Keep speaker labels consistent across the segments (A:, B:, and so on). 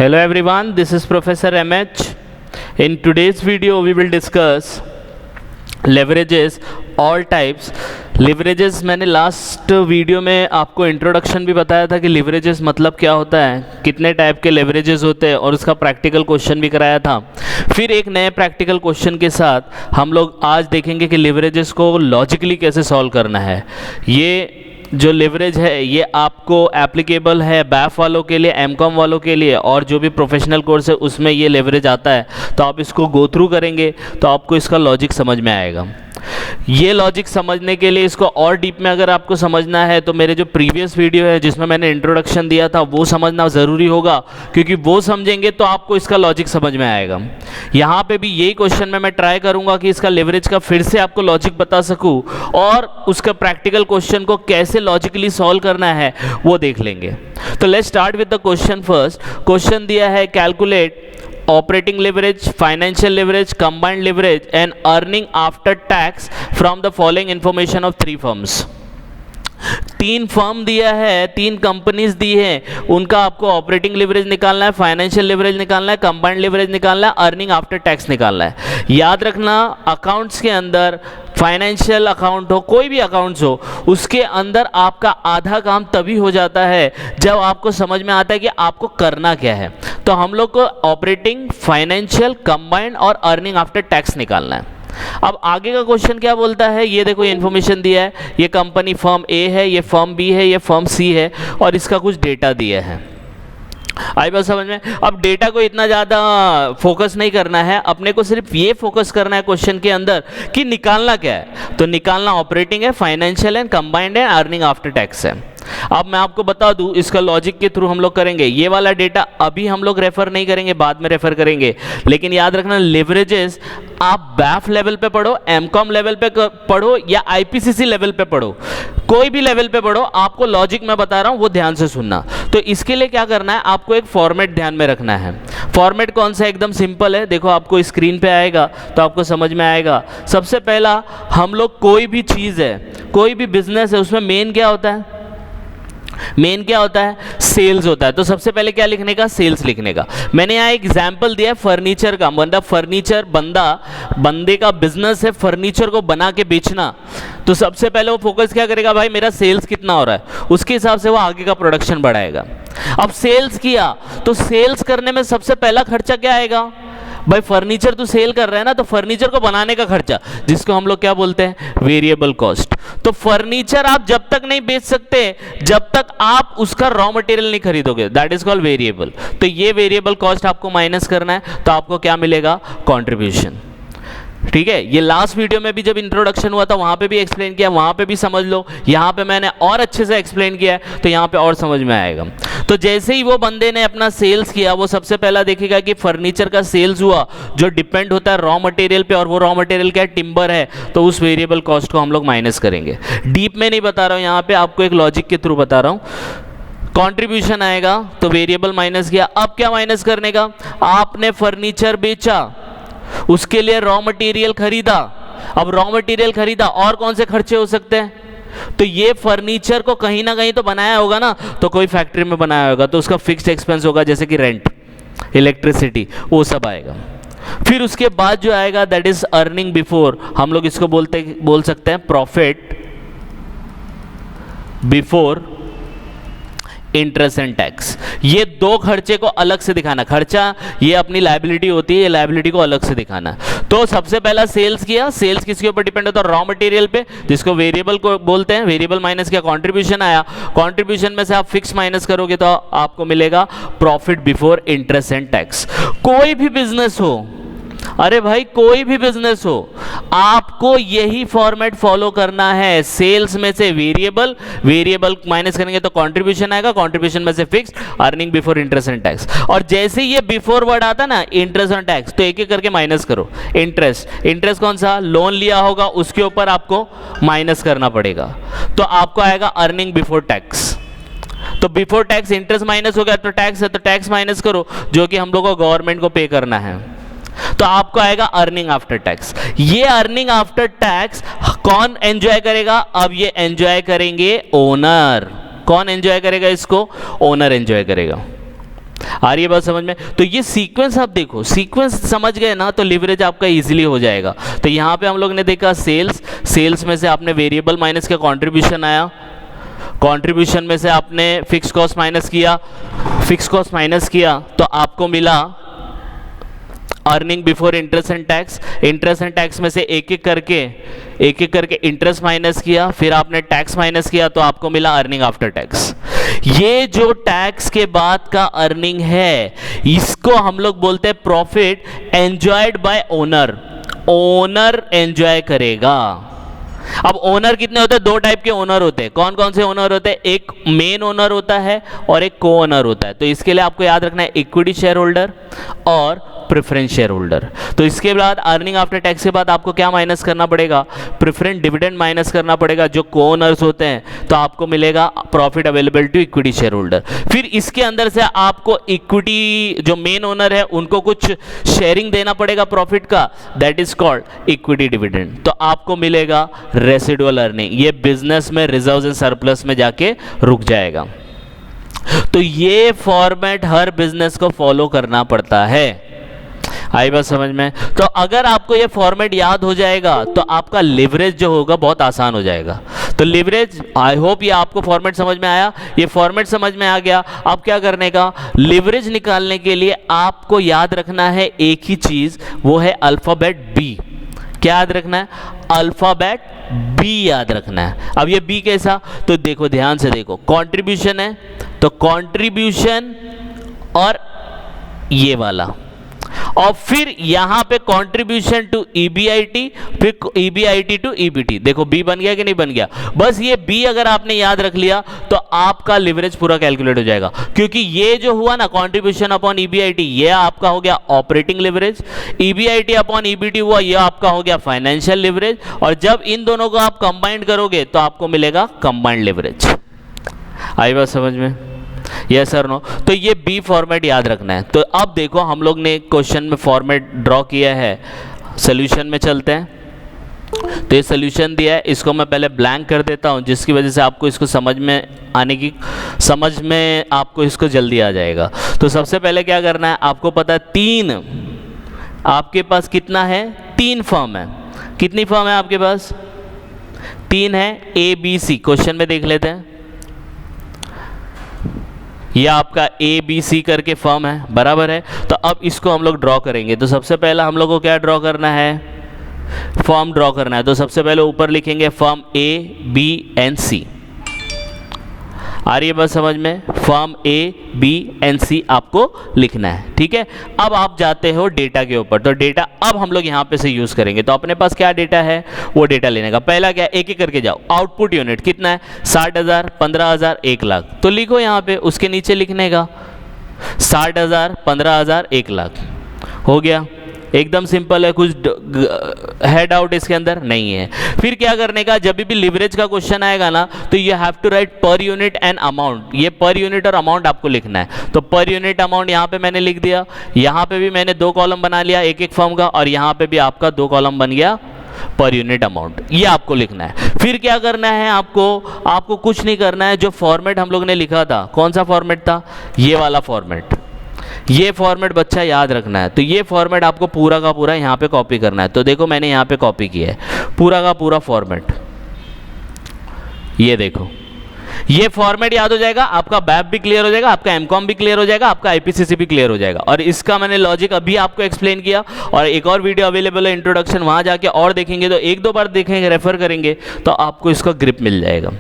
A: Hello everyone, this is Professor MH. In today's video we will discuss leverages, all types. Leverages मैंने last video में आपको introduction भी बताया था कि लिवरेजेस मतलब क्या होता है, कितने टाइप के लिवरेजेस होते हैं और उसका प्रैक्टिकल क्वेश्चन भी कराया था। फिर एक नए प्रैक्टिकल क्वेश्चन के साथ हम लोग आज देखेंगे कि लिवरेजेस को लॉजिकली कैसे सॉल्व करना है। ये जो लिवरेज है ये आपको एप्लीकेबल है बैफ वालों के लिए, एमकॉम वालों के लिए, और जो भी प्रोफेशनल कोर्स है उसमें ये लिवरेज आता है। तो आप इसको गो थ्रू करेंगे तो आपको इसका लॉजिक समझ में आएगा। ये लॉजिक समझने के लिए इसको और डीप में अगर आपको समझना है तो मेरे जो प्रीवियस वीडियो है जिसमें मैंने इंट्रोडक्शन दिया था वो समझना ज़रूरी होगा, क्योंकि वो समझेंगे तो आपको इसका लॉजिक समझ में आएगा। यहाँ पे भी यही क्वेश्चन में मैं ट्राई करूँगा कि इसका लिवरेज का फिर से आपको लॉजिक बता सकूँ और उसका प्रैक्टिकल क्वेश्चन को कैसे लॉजिकली सॉल्व करना है वो देख लेंगे। तो let's start with the question first. Question दिया है calculate operating leverage, financial leverage, combined leverage and earning after tax from the following information of 3 firms। 3 firm दिया है, 3 कंपनीज दी है, उनका आपको ऑपरेटिंग लिवरेज निकालना है, फाइनेंशियल लिवरेज निकालना है, कंबाइंड लिवरेज निकालना है, अर्निंग आफ्टर टैक्स निकालना है। याद रखना अकाउंट्स के अंदर फाइनेंशियल अकाउंट हो, कोई भी अकाउंट्स हो, उसके अंदर आपका आधा काम तभी हो जाता है जब आपको समझ में आता है कि आपको करना क्या है। तो हम लोग को ऑपरेटिंग, फाइनेंशियल, कंबाइंड और अर्निंग आफ्टर टैक्स निकालना है। अब आगे का क्वेश्चन क्या बोलता है, ये देखो ये इन्फॉर्मेशन दिया है, ये कंपनी फर्म ए है, ये फर्म बी है, ये फर्म सी है और इसका कुछ डेटा दिया है। आई बात समझ में? अब डेटा को इतना ज़्यादा फोकस नहीं करना है, अपने को सिर्फ ये फोकस करना है क्वेश्चन के अंदर कि निकालना क्या है। तो निकालना ऑपरेटिंग है, फाइनेंशियल है, कंबाइंड है, अर्निंग आफ्टर टैक्स है। अब मैं आपको बता दूं इसका लॉजिक के थ्रू हम लोग करेंगे। ये वाला डेटा अभी हम लोग रेफर नहीं करेंगे, बाद में रेफर करेंगे, लेकिन याद रखना लिवरेजेस आप बैफ लेवल पे पढ़ो, एमकॉम लेवल पे पढ़ो या आईपीसीसी लेवल पे पढ़ो, कोई भी लेवल पे पढ़ो, आपको लॉजिक मैं बता रहा हूं वो ध्यान से सुनना। तो इसके लिए क्या करना है, आपको एक फॉर्मेट ध्यान में रखना है। फॉर्मेट कौन सा? एकदम सिंपल है, देखो आपको स्क्रीन पे आएगा तो आपको समझ में आएगा। सबसे पहला हम लोग कोई भी चीज़ है, कोई भी बिजनेस है, उसमें मेन क्या होता है? मेन क्या होता है? सेल्स होता है। तो सबसे पहले क्या लिखने का? सेल्स लिखने का। मैंने यहाँ एग्जाम्पल दिया है फर्नीचर का, मतलब फर्नीचर बंदे का बिजनेस है फर्नीचर को बना के बेचना। तो सबसे पहले वो फोकस क्या करेगा, भाई मेरा सेल्स कितना हो रहा है, उसके हिसाब से वो आगे का प्रोडक्शन बढ़ाएगा। अब सेल्स किया तो सेल्स करने में सबसे पहला खर्चा क्या आएगा? भाई फर्नीचर तू सेल कर रहा है ना, तो फर्नीचर को बनाने का खर्चा, जिसको हम लोग क्या बोलते हैं? Variable cost. तो फर्नीचर आप जब तक नहीं बेच सकते जब तक आप उसका रॉ मटेरियल नहीं खरीदोगे, दैट इज कॉल्ड वेरिएबल। तो ये वेरिएबल कॉस्ट आपको माइनस करना है, तो आपको क्या मिलेगा? कंट्रीब्यूशन। ठीक है, ये लास्ट वीडियो में भी जब इंट्रोडक्शन हुआ था वहां पे भी एक्सप्लेन किया, वहां पे भी समझ लो, यहां पे मैंने और अच्छे से एक्सप्लेन किया है तो यहां पे और समझ में आएगा। तो जैसे ही वो बंदे ने अपना सेल्स किया, वो सबसे पहला देखेगा कि फर्नीचर का सेल्स हुआ जो डिपेंड होता है रॉ मटेरियल पे, और वो रॉ मटेरियल क्या है? टिम्बर है। तो उस वेरिएबल कॉस्ट को हम लोग माइनस करेंगे। डीप में नहीं बता रहा हूं, यहाँ पे आपको एक लॉजिक के थ्रू बता रहा हूं। कंट्रीब्यूशन आएगा तो वेरिएबल माइनस किया। अब क्या माइनस करने का? आपने फर्नीचर बेचा, उसके लिए रॉ मटेरियल खरीदा। अब रॉ मटेरियल खरीदा, और कौन से खर्चे हो सकते हैं? तो ये फर्नीचर को कहीं ना कहीं तो बनाया होगा ना, तो कोई फैक्ट्री में बनाया होगा, तो उसका फिक्स्ड एक्सपेंस होगा, जैसे कि रेंट, इलेक्ट्रिसिटी, वो सब आएगा। फिर उसके बाद जो आएगा दैट इज अर्निंग बिफोर, हम लोग इसको बोल सकते हैं profit before interest and tax. ये दो खर्चे को अलग से दिखाना। खर्चा ये अपनी लायबिलिटी होती है, ये लायबिलिटी को अलग से दिखाना। तो सबसे पहला सेल्स किया, सेल्स किसके ऊपर डिपेंड होता है? रॉ मटेरियल पे, जिसको वेरिएबल को बोलते हैं। वेरिएबल माइनस किया, कंट्रीब्यूशन आया, कंट्रीब्यूशन में से आप फिक्स माइनस करोगे तो आपको मिलेगा profit before interest and tax. कोई भी बिजनेस हो, अरे भाई कोई भी बिजनेस हो, आपको यही फॉर्मेट फॉलो करना है। सेल्स में से वेरिएबल माइनस करेंगे तो कंट्रीब्यूशन आएगा, कंट्रीब्यूशन में से fix, earning before interest and tax. और जैसे ही ये बिफोर वर्ड आता ना, इंटरेस्ट एंड टैक्स, तो एक एक करके माइनस करो। इंटरेस्ट कौन सा? लोन लिया होगा उसके ऊपर आपको माइनस करना पड़ेगा, तो आपको आएगा अर्निंग बिफोर टैक्स। तो बिफोर टैक्स इंटरेस्ट माइनस हो गया, तो टैक्स है तो टैक्स माइनस करो, जो कि हम लोग को गवर्नमेंट को पे करना है, तो आपको आएगा अर्निंग आफ्टर टैक्स। ये अर्निंग आफ्टर टैक्स कौन एंजॉय करेगा? अब ये एंजॉय करेंगे ओनर। कौन एंजॉय करेगा इसको? ओनर एंजॉय करेगा। आ रही है बात समझ में? तो ये सीक्वेंस आप देखो, सीक्वेंस समझ गए ना तो लिवरेज आपका इजीली हो जाएगा। तो यहाँ पे हम लोग ने देखा सेल्स में से आपने वेरिएबल माइनस किया, कंट्रीब्यूशन आया, कंट्रीब्यूशन में से आपने फिक्स कॉस्ट माइनस किया तो आपको मिला earning before interest and tax. Interest and tax में से एक एक करके इंटरेस्ट माइनस किया, फिर आपने टैक्स माइनस किया तो आपको मिला अर्निंग आफ्टर टैक्स। ये जो टैक्स के बाद का अर्निंग है इसको हम लोग बोलते हैं profit enjoyed bye owner. Owner enjoy करेगा। अब ओनर कितने होते हैं? दो टाइप के ओनर होते हैं। कौन कौन से ओनर होते हैं? एक मेन ओनर होता है और एक को ओनर होता है। तो इसके लिए आपको याद रखना है इक्विटी शेयर होल्डर और प्रेफरेंस शेयर होल्डर। तो इसके बाद अर्निंग आफ्टर टैक्स के बाद आपको क्या माइनस करना पड़ेगा? प्रेफरेंस डिविडेंड माइनस करना पड़ेगा जो को ओनर्स होते हैं। तो आपको मिलेगा profit available to equity shareholder. फिर इसके अंदर से आपको इक्विटी जो मेन ओनर है उनको कुछ शेयरिंग देना पड़ेगा प्रॉफिट का, that is called equity dividend. तो आपको मिलेगा रेसिडुअल अर्निंग। ये बिजनेस में रिजर्व्स एंड सरप्लस में जाके रुक जाएगा। तो ये फॉर्मेट हर बिजनेस को फॉलो करना पड़ता है। आई बात समझ में? तो अगर आपको ये फॉर्मेट याद हो जाएगा तो आपका लिवरेज जो होगा बहुत आसान हो जाएगा। तो लिवरेज, आई होप ये आपको फॉर्मेट समझ में आया। ये फॉर्मेट समझ में आ गया। अब क्या करने का? लिवरेज निकालने के लिए आपको याद रखना है एक ही चीज, वो है अल्फाबेट बी। क्या याद रखना है? अल्फाबेट बी याद रखना है। अब ये बी कैसा? तो देखो, ध्यान से देखो, कंट्रीब्यूशन है तो कंट्रीब्यूशन और ये वाला, और फिर यहां पे कंट्रीब्यूशन टू ईबीआईटी, फिर ईबीआईटी टू ईबीटी। देखो बी बन गया कि नहीं बन गया? बस ये बी अगर आपने याद रख लिया तो आपका लिवरेज पूरा कैलकुलेट हो जाएगा। क्योंकि ये जो हुआ ना कंट्रीब्यूशन अपॉन ईबीआईटी, ये आपका हो गया operating leverage. EBIT upon EBT हुआ, ये आपका हो गया फाइनेंशियल लिवरेज। और जब इन दोनों को आप कंबाइंड करोगे तो आपको मिलेगा कंबाइंड लिवरेज। आई बात समझ में? यस और नो? तो ये बी फॉर्मेट याद रखना है। तो अब देखो हम लोग ने क्वेश्चन में फॉर्मेट ड्रॉ किया है, सॉल्यूशन में चलते हैं। तो ये सॉल्यूशन दिया है, इसको मैं पहले ब्लैंक कर देता हूं जिसकी वजह से आपको इसको समझ में आपको इसको जल्दी आ जाएगा। तो सबसे पहले क्या करना है, आपको पता है तीन, आपके पास कितना है? तीन फर्म है। कितनी फर्म है आपके पास? तीन है, ए बी सी। क्वेश्चन में देख लेते हैं। ये आपका ए बी सी करके फर्म है, बराबर है। तो अब इसको हम लोग ड्रॉ करेंगे। तो सबसे पहला हम लोग को क्या ड्रॉ करना है? फर्म ड्रॉ करना है। तो सबसे पहले ऊपर लिखेंगे फर्म ए बी एंड सी। आ रही है बात समझ में? फर्म ए बी एंड सी आपको लिखना है, ठीक है। अब आप जाते हो डेटा के ऊपर। तो डेटा अब हम लोग यहाँ पे से यूज करेंगे। तो अपने पास क्या डेटा है वो डेटा लेने का। पहला क्या, एक एक करके जाओ। आउटपुट यूनिट कितना है? 60,000, 15,000, 1 लाख। तो लिखो यहाँ पे, उसके नीचे लिखने का 60,000, 15,000, 1 लाख। हो गया, एकदम सिंपल है। कुछ है डाउट इसके अंदर? नहीं है। फिर क्या करने का, जब भी लिवरेज का क्वेश्चन आएगा ना तो you have to write per unit and amount. ये पर यूनिट और अमाउंट आपको लिखना है। तो पर यूनिट अमाउंट यहाँ पे मैंने लिख दिया, यहाँ पे भी मैंने 2 कॉलम बना लिया एक एक फर्म का, और यहाँ पे भी आपका 2 कॉलम बन गया पर यूनिट अमाउंट। ये आपको लिखना है। फिर क्या करना है आपको कुछ नहीं करना है। जो फॉर्मेट हम लोग ने लिखा था, कौन सा फॉर्मेट था? ये वाला फॉर्मेट। ये फॉर्मेट बच्चा याद रखना है। तो ये फॉर्मेट आपको पूरा का पूरा यहाँ पे कॉपी करना है। तो देखो मैंने यहाँ पे कॉपी किया है पूरा का पूरा फॉर्मेट। ये देखो, ये फॉर्मेट याद हो जाएगा, आपका बैप भी क्लियर हो जाएगा, आपका एमकॉम भी क्लियर हो जाएगा, आपका आईपीसीसी भी क्लियर हो जाएगा। और इसका मैंने लॉजिक अभी आपको एक्सप्लेन किया, और एक और वीडियो अवेलेबल है इंट्रोडक्शन, वहां जाके और देखेंगे। तो 1-2 बार देखेंगे, रेफर करेंगे तो आपको इसका ग्रिप मिल जाएगा।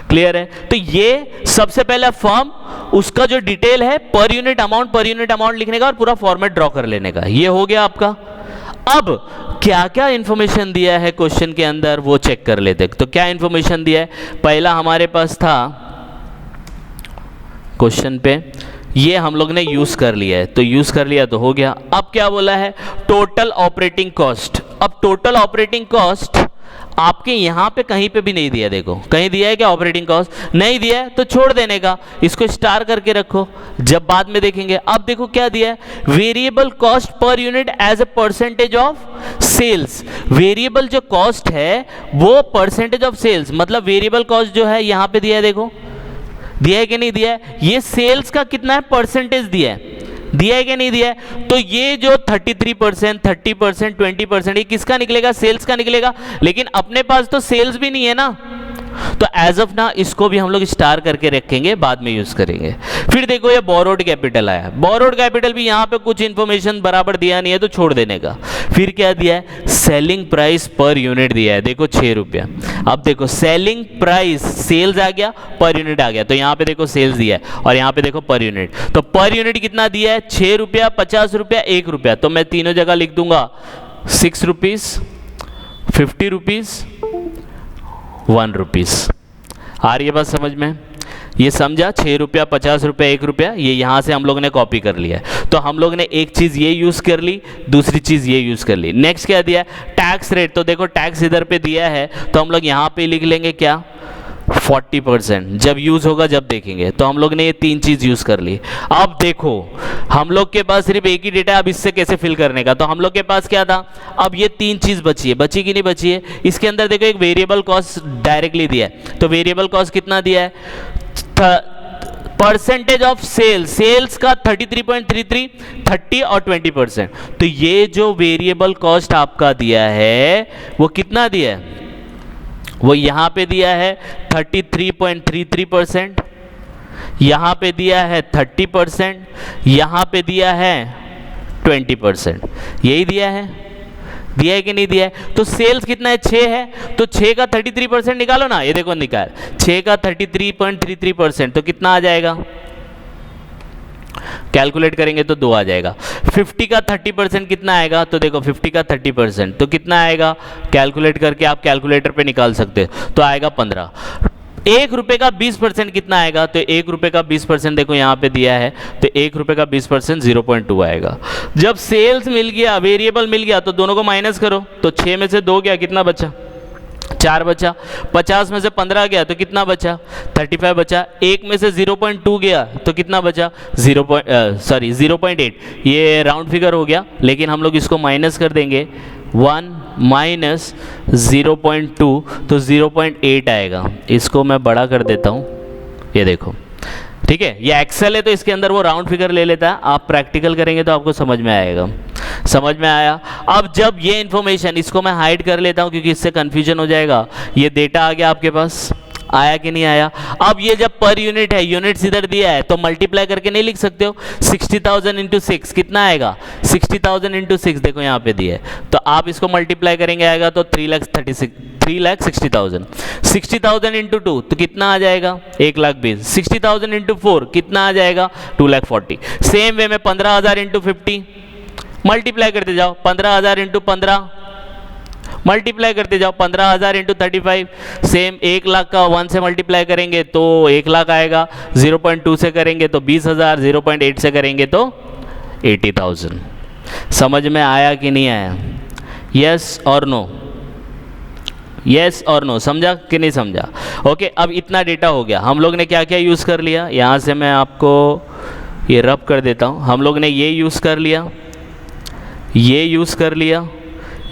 A: क्लियर है? तो ये सबसे पहला फॉर्म, उसका जो डिटेल है पर यूनिट अमाउंट लिखने का और पूरा फॉर्मेट ड्रॉ कर लेने का। ये हो गया आपका। अब क्या क्या इंफॉर्मेशन दिया है क्वेश्चन के अंदर वो चेक कर लेते हैं। तो क्या इंफॉर्मेशन दिया है? पहला हमारे पास था क्वेश्चन पे, ये हम लोग ने यूज कर लिया है। तो यूज कर लिया तो हो गया। अब क्या बोला है? Total operating cost. अब टोटल ऑपरेटिंग कॉस्ट आपके यहां पे कहीं पे भी नहीं दिया। देखो कहीं दिया है क्या ऑपरेटिंग कॉस्ट? नहीं दिया है तो छोड़ देने का, इसको स्टार करके रखो, जब बाद में देखेंगे। अब देखो क्या दिया है? Variable cost per unit as a percentage of sales. Variable जो कॉस्ट है वो परसेंटेज ऑफ सेल्स, मतलब वेरिएबल कॉस्ट जो है यहां पे दिया है। देखो दिया है कि नहीं दिया है? ये सेल्स का कितना है? परसेंटेज दिया है। दिया है कि नहीं दिया है? तो ये जो 33%, 30%, 20% ये किसका निकलेगा? सेल्स का निकलेगा। लेकिन अपने पास तो सेल्स भी नहीं है ना, तो एज ऑफ ना इसको भी हम लोग स्टार करके रखेंगे, बाद में यूज करेंगे। फिर देखो ये बोरोड कैपिटल आया, बोरोड कैपिटल भी यहाँ पे कुछ इंफॉर्मेशन बराबर दिया नहीं है तो छोड़ देने का। फिर क्या दिया है? सेलिंग प्राइस पर यूनिट दिया है, देखो 6 रुपया। अब देखो सेलिंग प्राइस, सेल्स आ गया, पर यूनिट आ गया, तो यहाँ पे देखो सेल्स दिया है और यहाँ पे देखो पर यूनिट। तो पर यूनिट कितना दिया है? 6 रुपया, 50 रुपया, 1 रुपया। तो मैं तीनों जगह लिख दूंगा 6 रुपीज, 50 रुपीज, 1 रुपीज। आ रही है बात समझ में? ये समझा? 6 रुपया, 50 रुपया, 1 रुपया, ये यहाँ से हम लोग ने कॉपी कर लिया है। तो हम लोग ने एक चीज़ ये यूज़ कर ली, दूसरी चीज़ ये यूज़ कर ली। नेक्स्ट क्या दिया है? Tax rate. तो देखो टैक्स इधर पे दिया है तो हम लोग यहाँ पे लिख लेंगे क्या? 40%। जब यूज़ होगा जब देखेंगे। तो हम लोग ने ये 3 चीज़ यूज़ कर ली। अब देखो हम लोग के पास सिर्फ एक ही डेटा है, अब इससे कैसे फिल करने का? तो हम लोग के पास क्या था? अब ये 3 चीज़ बची है, बची कि नहीं बची है? इसके अंदर देखो एक वेरिएबल कॉस्ट डायरेक्टली दिया है, तो वेरिएबल कॉस्ट कितना दिया है? परसेंटेज ऑफ सेल्स, सेल्स का 33.33, 30 और 20%। तो ये जो वेरिएबल कॉस्ट आपका दिया है वो कितना दिया है? वो यहाँ पे दिया है 33.33%, यहाँ पे दिया है 30%, यहाँ पे दिया है 20%। यही दिया है, दिया है कि नहीं दिया है? तो सेल्स कितना है? 6 है, तो 6 का 33% निकालो ना। ये देखो निकाल, 6 का 33.33%, तो कितना आ जाएगा? कैलकुलेट करेंगे तो 2 आ जाएगा। 50 का 30% कितना आएगा? तो देखो 50 का 30% तो कितना आएगा? कैलकुलेट करके आप कैलकुलेटर पे निकाल सकते हो, तो आएगा 15। 1 रुपये का 20% कितना आएगा? तो 1 रुपये का 20% देखो यहाँ पे दिया है, तो 1 रुपये का 20% 0.2 आएगा। जब सेल्स मिल गया, वेरिएबल मिल गया, तो दोनों को माइनस करो, तो 6 में से 2 गया, कितना बचा? 4 बचा। 50 में से 15 गया तो कितना बचा? 35 बचा। 1 में से 0.2 गया तो कितना बचा? 0.8। ये राउंड फिगर हो गया, लेकिन हम लोग इसको माइनस कर देंगे। 1 माइनस 0.2 तो 0.8 आएगा। इसको मैं बड़ा कर देता हूँ, ये देखो, ठीक है। ये एक्सेल है तो इसके अंदर वो राउंड फिगर ले लेता है, आप प्रैक्टिकल करेंगे तो आपको समझ में आएगा। समझ में आया? अब जब ये इन्फॉर्मेशन, इसको मैं हाइड कर लेता हूँ क्योंकि इससे कन्फ्यूजन हो जाएगा। ये डेटा आ गया आपके पास, आया कि नहीं आया? अब ये जब पर यूनिट है, यूनिट्स इधर दिया है तो मल्टीप्लाई करके नहीं लिख सकते हो? 60,000 इंटू 6 कितना आएगा? 60,000 इंटू 6 देखो यहाँ पे दिया है, तो आप इसको मल्टीप्लाई करेंगे आएगा तो 3,60,000। 60,000 इंटू 2 तो कितना आ जाएगा? 1,20,000। 60,000 इंटू 4 कितना आ जाएगा? 2,40,000। सेम वे में 15,000 इंटू 50 मल्टीप्लाई करते जाओ, 15,000 इंटू 15 मल्टीप्लाई करते जाओ, 15,000 इंटू 35। सेम 1 लाख का 1 से मल्टीप्लाई करेंगे तो 1 लाख आएगा, 0.2 से करेंगे तो 20,000, 0.8 से करेंगे तो 80,000। समझ में आया कि नहीं आया? यस और नो? यस और नो? समझा कि नहीं समझा? ओके, अब इतना डेटा हो गया। हम लोग ने क्या क्या यूज़ कर लिया? यहाँ से मैं आपको ये रब कर देता हूँ। हम लोग ने ये यूज़ कर लिया, ये यूज़ कर लिया,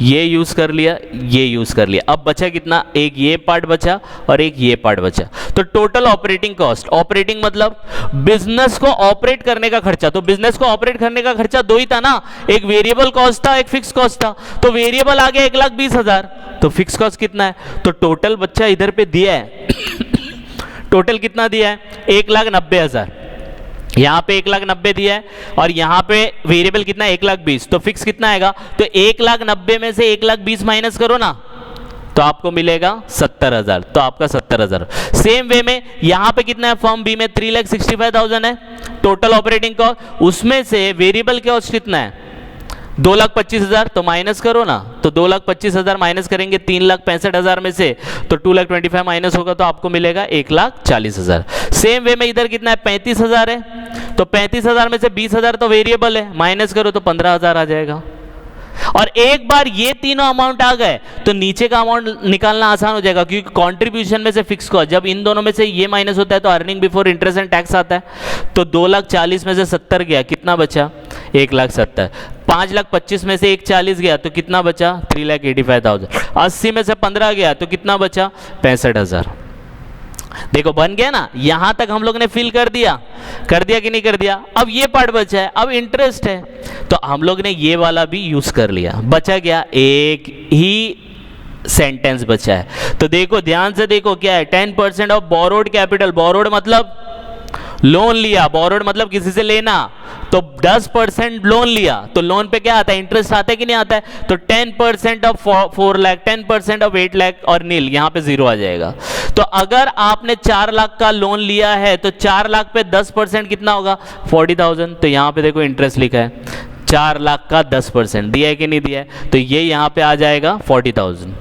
A: ये यूज़ कर लिया, ये यूज़ कर लिया। अब बचा कितना? एक ये पार्ट बचा और एक ये पार्ट बचा। तो टोटल ऑपरेटिंग कॉस्ट, ऑपरेटिंग मतलब बिजनेस को ऑपरेट करने का खर्चा। तो बिजनेस को ऑपरेट करने का खर्चा 2 ही था ना, एक वेरिएबल कॉस्ट था, एक फिक्स कॉस्ट था। तो वेरिएबल आ गया 1,20,000, तो फिक्स कॉस्ट कितना है? तो टोटल बच्चा इधर पे दिया है टोटल कितना दिया है? 1,90,000। यहाँ पे 1,90,000 दिया है और यहाँ पे वेरिएबल कितना है? 1,20,000। तो फिक्स कितना आएगा? तो 1,90,000 में से 1,20,000 माइनस करो ना, तो आपको मिलेगा 70,000। तो आपका 70,000। सेम वे में यहाँ पे कितना है? फॉर्म बी में 3,65,000 है टोटल ऑपरेटिंग कॉस्ट। उसमें से वेरिएबल कॉस्ट कितना है? 2,25,000। तो माइनस करो ना, तो 2,25,000 माइनस करेंगे 3,65,000 में से, तो 2,25,000 माइनस होगा तो आपको मिलेगा 1,40,000। सेम वे में इधर कितना है? 35,000 है, तो 35,000 में से 20,000 तो वेरिएबल है, माइनस करो तो 15,000 आ जाएगा। और एक बार ये तीनों अमाउंट आ गए तो नीचे का अमाउंट निकालना आसान हो जाएगा, क्योंकि कंट्रीब्यूशन में से फिक्स कॉस्ट, जब इन दोनों में से ये माइनस होता है तो earning before interest and tax आता है। तो 2,40,000 में से 70 गया, कितना बचा? 1,70,000। 5,25,000 में से 1,40,000 गया तो कितना बचा? 3,85,000। 80 में से 15 गया तो कितना बचा? 65,000। देखो बन गया ना, यहां तक हम लोग ने फिल कर दिया कि नहीं कर दिया। अब ये पार्ट बचा है, अब इंटरेस्ट है, तो हम लोग ने ये वाला भी यूज कर लिया, बचा गया एक ही सेंटेंस बचा है। तो देखो ध्यान से देखो क्या है, 10% ऑफ बोरोड कैपिटल, बोरोड मतलब लोन लिया, बोरोड मतलब किसी से लेना, तो 10% लोन लिया, तो लोन पे क्या आता है, इंटरेस्ट आता है कि नहीं आता है, तो 10% ऑफ 4 लाख, 10% ऑफ 8 लाख और नील, यहां पे जीरो आ जाएगा। तो अगर आपने 4 लाख का लोन लिया है तो 4 लाख पे 10% कितना होगा, 40,000। तो यहां पे देखो इंटरेस्ट लिखा है, 4 लाख का 10% दिया है कि नहीं दिया है, तो ये यहां पे आ जाएगा 40,000।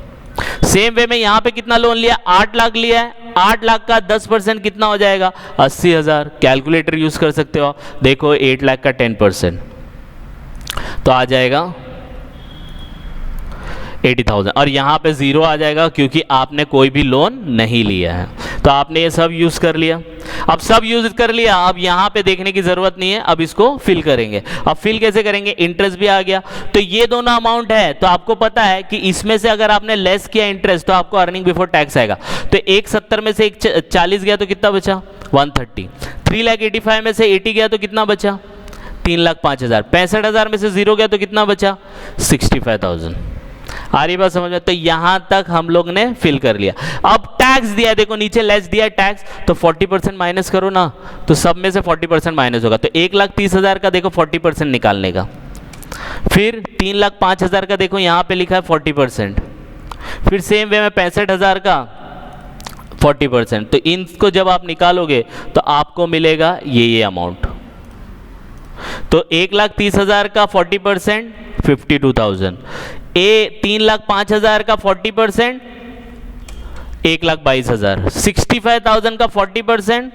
A: सेम वे में यहां पे कितना लोन लिया, 8 लाख लिया है, 8 लाख का 10% कितना हो जाएगा, 80,000। कैलकुलेटर यूज कर सकते हो, देखो 8 लाख का 10% तो आ जाएगा 80,000, और यहां पे जीरो आ जाएगा क्योंकि आपने कोई भी लोन नहीं लिया है। तो आपने ये सब यूज कर लिया, अब सब यूज कर लिया, अब यहां पे देखने की जरूरत नहीं है, अब इसको फिल करेंगे। अब फिल कैसे करेंगे, इंटरेस्ट भी आ गया, तो ये दोनों अमाउंट है, तो आपको पता है कि इसमें से अगर आपने लेस किया इंटरेस्ट तो आपको अर्निंग बिफोर टैक्स आएगा। तो 170 में से 40 गया तो कितना बचा, 130। 3,85,000 में से 80 गया तो कितना बचा, 3,05,000। 65,000 में से जीरो गया तो कितना बचा, 65,000। आ रही बात समझ में, तो यहां तक हम लोग ने फिल कर लिया। अब टैक्स दिया, देखो नीचे लेस दिया टैक्स, तो 40% माइनस करो ना, तो सब में से 40% माइनस होगा, तो 1,30,000 का देखो 40% निकालने का। फिर 3,05,000 का देखो यहां पे लिखा है 40%। फिर सेम वे में 65,000 का 40%। तो इनको जब आप निकालोगे तो आपको मिलेगा ये अमाउंट। तो 1,30,000 का 40% 52,000, 3,05,000 का 40% 1,22,000, 65,000 का 40%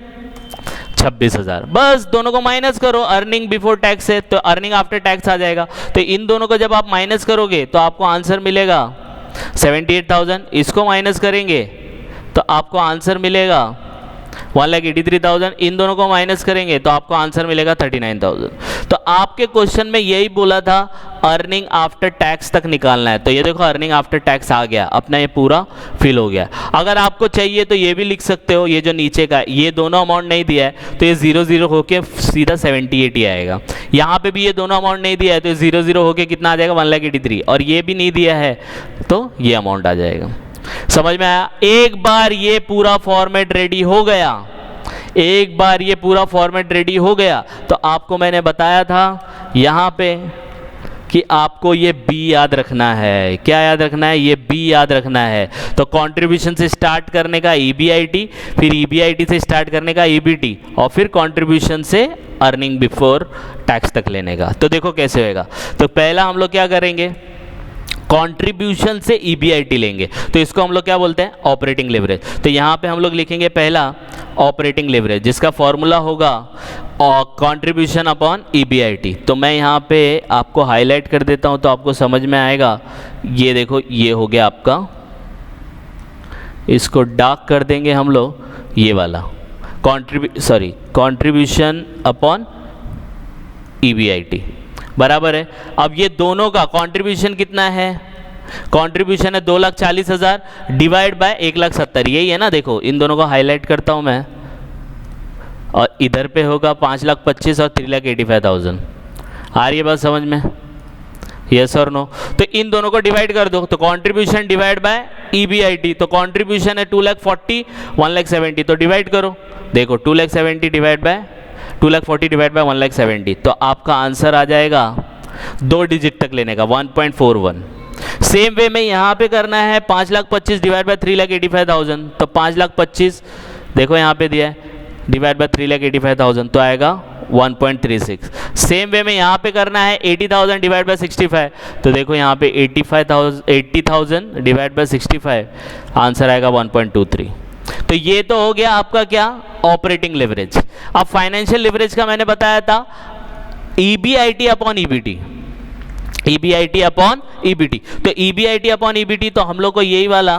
A: 26,000। बस दोनों को माइनस करो, अर्निंग बिफोर टैक्स है तो अर्निंग आफ्टर टैक्स आ जाएगा। तो इन दोनों को जब आप माइनस करोगे तो आपको आंसर मिलेगा 78,000। इसको माइनस करेंगे तो आपको आंसर मिलेगा 1,83,000। इन दोनों को माइनस करेंगे तो आपको आंसर मिलेगा 39,000। तो आपके क्वेश्चन में यही बोला था अर्निंग आफ्टर टैक्स तक निकालना है। तो ये देखो अर्निंग आफ्टर टैक्स आ गया, अपना ये पूरा फिल हो गया। अगर आपको चाहिए तो ये भी लिख सकते हो, ये जो नीचे का ये दोनों अमाउंट नहीं दिया है तो ये 0,0 होके सीधा 78 ही आएगा। यहाँ पे भी ये दोनों अमाउंट नहीं दिया है तो ये 0,0 होके कितना आ जाएगा, 1,83,000, और ये भी नहीं दिया है तो ये अमाउंट आ जाएगा। समझ में आया? एक बार ये पूरा फॉर्मेट रेडी हो गया, एक बार ये पूरा फॉर्मेट रेडी हो गया तो आपको मैंने बताया था यहाँ पे कि आपको ये बी याद रखना है। क्या याद रखना है? ये बी याद रखना है। तो कंट्रीब्यूशन से स्टार्ट करने का ईबीआईटी, फिर ईबीआईटी से स्टार्ट करने का ईबीटी, और फिर कंट्रीब्यूशन से अर्निंग बिफोर टैक्स तक लेने का। तो देखो कैसे होएगा। तो पहला हम लोग क्या करेंगे, कंट्रीब्यूशन से ईबीआईटी लेंगे, तो इसको हम लोग क्या बोलते हैं, ऑपरेटिंग लेवरेज। तो यहाँ पे हम लोग लिखेंगे पहला ऑपरेटिंग लेवरेज, जिसका फॉर्मूला होगा कंट्रीब्यूशन अपॉन ईबीआईटी। तो मैं यहाँ पे आपको हाईलाइट कर देता हूँ तो आपको समझ में आएगा। ये देखो ये हो गया आपका, इसको डार्क कर देंगे हम लोग, ये वाला कंट्रीब्यूशन अपॉन ईबीआईटी बराबर है। अब ये दोनों का कंट्रीब्यूशन कितना है, कंट्रीब्यूशन है 2,40,000 डिवाइड बाय 1,70,000, यही है ना। देखो इन दोनों को हाईलाइट करता हूं मैं, और इधर पे होगा 5,25,000 और 3,85,000। आ रही है बात समझ में, यस और नो? तो इन दोनों को डिवाइड कर दो, तो कंट्रीब्यूशन डिवाइड बाय ईबीआईटी, तो कंट्रीब्यूशन है 2,40,000 1,70,000, तो डिवाइड करो। देखो 2,70,000 डिवाइड बाय 2,40,000 डिवाइड बाय 1,70,000, तो आपका आंसर आ जाएगा 2 डिजिट तक लेने का 1.41। सेम वे में यहाँ पे करना है 5,25,000 डिवाइड बाय 3,85,000, तो 5,25,000 देखो यहाँ पे दिया है डिवाइड बाय 3,85,000, तो आएगा 1.36। सेम वे में यहाँ पे करना है 80,000 डिवाइड बाय 65, तो देखो यहाँ पे 80,000 डिवाइड बाय 65, आंसर आएगा 1.23। तो ये तो हो गया आपका क्या, ऑपरेटिंग लेवरेज। अब फाइनेंशियल लेवरेज का मैंने बताया था EBIT upon EBT, EBIT upon EBT. तो ईबीआईटी अपॉन ईबीटी तो हम लोग को यही वाला,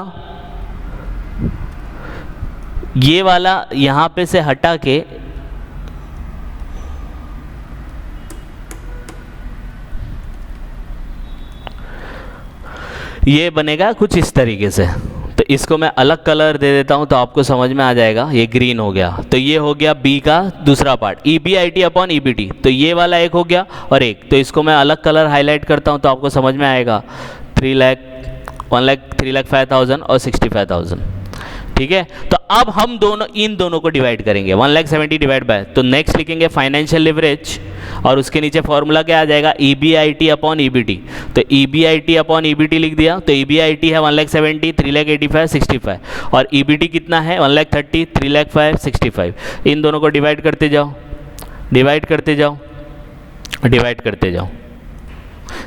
A: ये वाला यहां पे से हटा के ये बनेगा कुछ इस तरीके से। तो तो इसको मैं अलग कलर दे देता हूँ तो आपको समझ में आ जाएगा। ये ग्रीन हो गया, तो ये हो गया बी का दूसरा पार्ट, EBIT अपॉन EBT। तो ये वाला एक हो गया और एक, तो इसको मैं अलग कलर हाईलाइट करता हूँ तो आपको समझ में आएगा 3,05,000 और 65,000। ठीक है, तो अब हम इन दोनों को डिवाइड करेंगे, 1,70,000 डिवाइड बाय, तो नेक्स्ट लिखेंगे फाइनेंशियल लिवरेज और उसके नीचे फॉर्मूला क्या आ जाएगा, EBIT अपॉन EBT। तो EBIT अपॉन EBT लिख दिया, तो EBIT है 1,70,000, 3,85,000, 65 और EBT कितना है 1,30,000, 3,05,000, 65। इन दोनों को डिवाइड करते जाओ, डिवाइड करते जाओ, डिवाइड करते जाओ,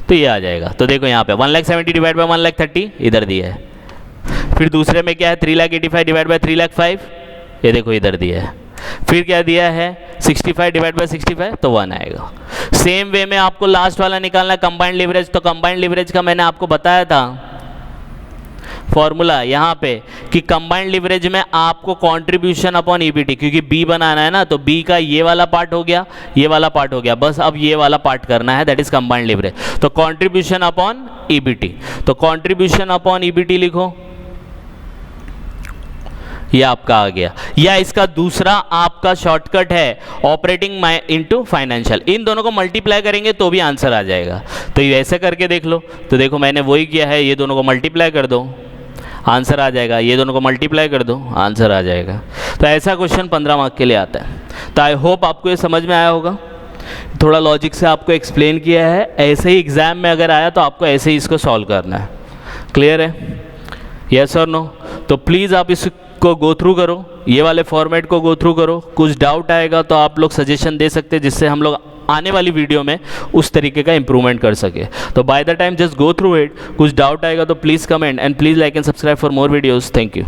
A: तो ये आ जाएगा। तो देखो यहाँ पे 1,70,000 डिवाइड बाय 1,30,000 इधर दिया है, फिर दूसरे में क्या है 3,85,000 डिवाइड बाय 3,05,000, ये देखो इधर दिया है, फिर क्या दिया है 65 डिवाइड बाय 65, तो 1 आएगा। सेम वे में आपको लास्ट वाला निकालना है कंबाइंड लिवरेज। तो कंबाइंड लिवरेज का मैंने आपको बताया था फॉर्मूला यहाँ पे कि कंबाइंड लिवरेज में आपको कंट्रीब्यूशन अपॉन EBT, क्योंकि B बनाना है ना, तो B का ये वाला पार्ट हो गया, ये वाला पार्ट हो गया, बस अब ये वाला पार्ट करना है, दैट इज कंबाइंड लिवरेज। तो कंट्रीब्यूशन अपॉन EBT, तो कंट्रीब्यूशन अपॉन EBT लिखो, ये आपका आ गया। या इसका दूसरा आपका शॉर्टकट है ऑपरेटिंग इनटू फाइनेंशियल, इन दोनों को मल्टीप्लाई करेंगे तो भी आंसर आ जाएगा। तो ये ऐसे करके देख लो, तो देखो मैंने वही किया है, ये दोनों को मल्टीप्लाई कर दो आंसर आ जाएगा, ये दोनों को मल्टीप्लाई कर दो आंसर आ जाएगा। तो ऐसा क्वेश्चन 15 मार्क के लिए आता है। तो आई होप आपको ये समझ में आया होगा, थोड़ा लॉजिक से आपको एक्सप्लेन किया है। ऐसे ही एग्जाम में अगर आया तो आपको ऐसे ही इसको सॉल्व करना है। क्लियर है, यस और नो? तो प्लीज़ आप इसको गो थ्रू करो, ये वाले फॉर्मेट को गो थ्रू करो। कुछ डाउट आएगा तो आप लोग सजेशन दे सकते हैं, जिससे हम लोग आने वाली वीडियो में उस तरीके का इंप्रूवमेंट कर सके। तो by the time just go through it, कुछ डाउट आएगा तो please comment and please like and subscribe for more videos. Thank you.